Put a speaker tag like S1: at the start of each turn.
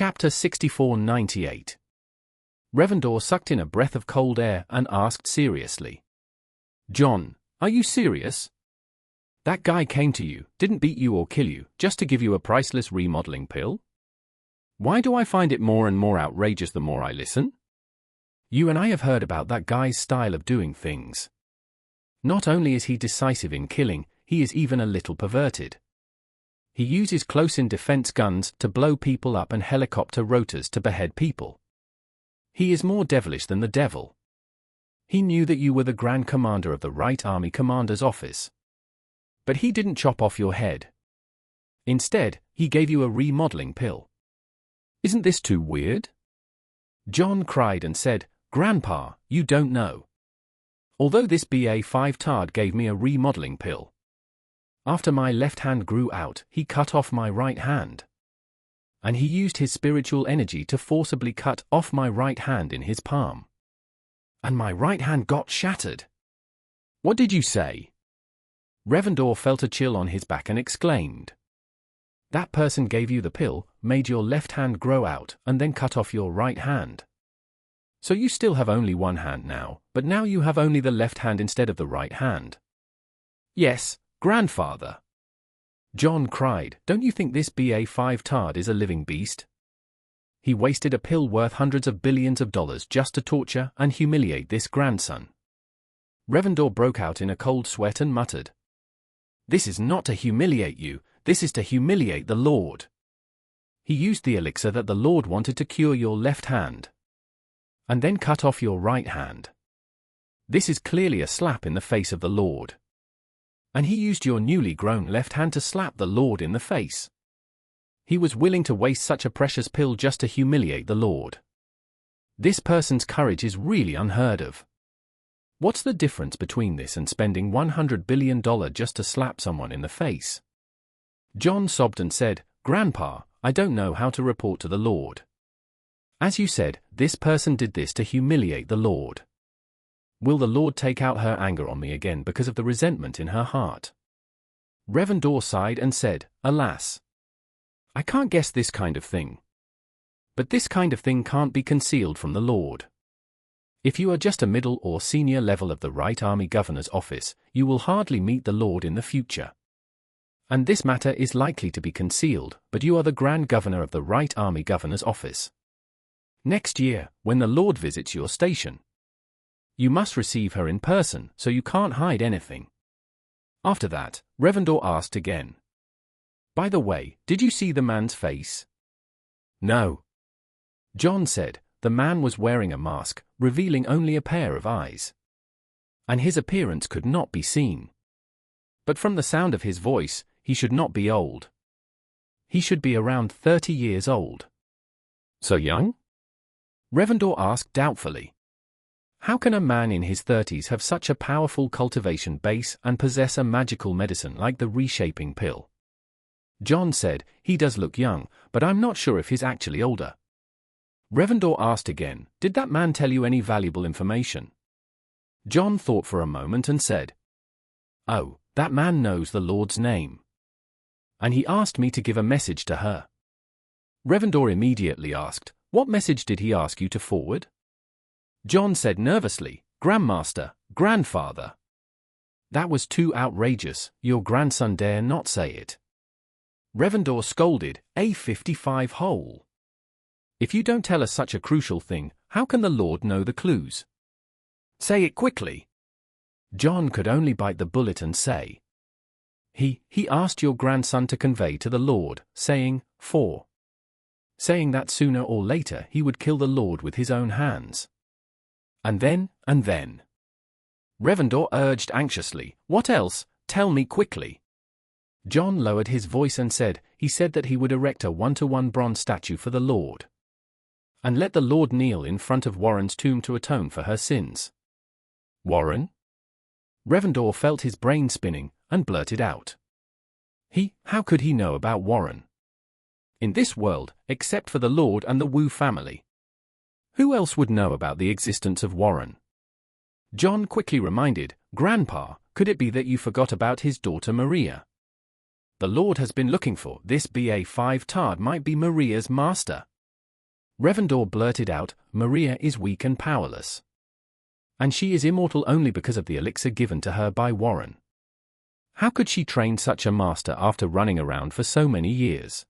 S1: Chapter 6498. Revendor sucked in a breath of cold air and asked seriously. John, are you serious? That guy came to you, didn't beat you or kill you, just to give you a priceless remodeling pill? Why do I find it more and more outrageous the more I listen? You and I have heard about that guy's style of doing things. Not only is he decisive in killing, he is even a little perverted. He uses close-in defense guns to blow people up and helicopter rotors to behead people. He is more devilish than the devil. He knew that you were the Grand Commander of the Right Army Commander's office. But he didn't chop off your head. Instead, he gave you a remodeling pill. Isn't this too weird? John cried and said, Grandpa, you don't know. Although this BA5 tard gave me a remodeling pill. After my left hand grew out, he cut off my right hand. And he used his spiritual energy to forcibly cut off my right hand in his palm. And my right hand got shattered. What did you say? Revendor felt a chill on his back and exclaimed. That person gave you the pill, made your left hand grow out, and then cut off your right hand. So you still have only one hand now, but now you have only the left hand instead of the right hand. Yes, Grandfather. John cried, don't you think this BA5 tard is a living beast? He wasted a pill worth hundreds of billions of dollars just to torture and humiliate this grandson. Revendor broke out in a cold sweat and muttered. This is not to humiliate you, this is to humiliate the Lord. He used the elixir that the Lord wanted to cure your left hand. And then cut off your right hand. This is clearly a slap in the face of the Lord. And he used your newly grown left hand to slap the Lord in the face. He was willing to waste such a precious pill just to humiliate the Lord. This person's courage is really unheard of. What's the difference between this and spending $100 billion just to slap someone in the face? John sobbed and said, Grandpa, I don't know how to report to the Lord. As you said, this person did this to humiliate the Lord. Will the Lord take out her anger on me again because of the resentment in her heart? Revendor sighed and said, Alas. I can't guess this kind of thing. But this kind of thing can't be concealed from the Lord. If you are just a middle or senior level of the Right Army Governor's office, you will hardly meet the Lord in the future. And this matter is likely to be concealed, but you are the Grand Governor of the Right Army Governor's office. Next year, when the Lord visits your station, you must receive her in person, so you can't hide anything. After that, Revendor asked again. By the way, did you see the man's face? No. John said, the man was wearing a mask, revealing only a pair of eyes. And his appearance could not be seen. But from the sound of his voice, he should not be old. He should be around 30 years old. So young? Revendor asked doubtfully. How can a man in his 30s have such a powerful cultivation base and possess a magical medicine like the reshaping pill? John said, he does look young, but I'm not sure if he's actually older. Revendor asked again, did that man tell you any valuable information? John thought for a moment and said, oh, that man knows the Lord's name. And he asked me to give a message to her. Revendor immediately asked, what message did he ask you to forward? John said nervously, Grandmaster, Grandfather. That was too outrageous, your grandson dare not say it. Revendor scolded, A55 hole. If you don't tell us such a crucial thing, how can the Lord know the clues? Say it quickly. John could only bite the bullet and say. He asked your grandson to convey to the Lord, saying that sooner or later he would kill the Lord with his own hands. And then. Revendor urged anxiously, what else? Tell me quickly. John lowered his voice and said, he said that he would erect a 1-to-1 bronze statue for the Lord. And let the Lord kneel in front of Warren's tomb to atone for her sins. Warren? Revendor felt his brain spinning, and blurted out. How could he know about Warren? In this world, except for the Lord and the Wu family. Who else would know about the existence of Warren? John quickly reminded, Grandpa, could it be that you forgot about his daughter Maria? The Lord has been looking for this BA5 tard might be Maria's master. Revendor blurted out, Maria is weak and powerless. And she is immortal only because of the elixir given to her by Warren. How could she train such a master after running around for so many years?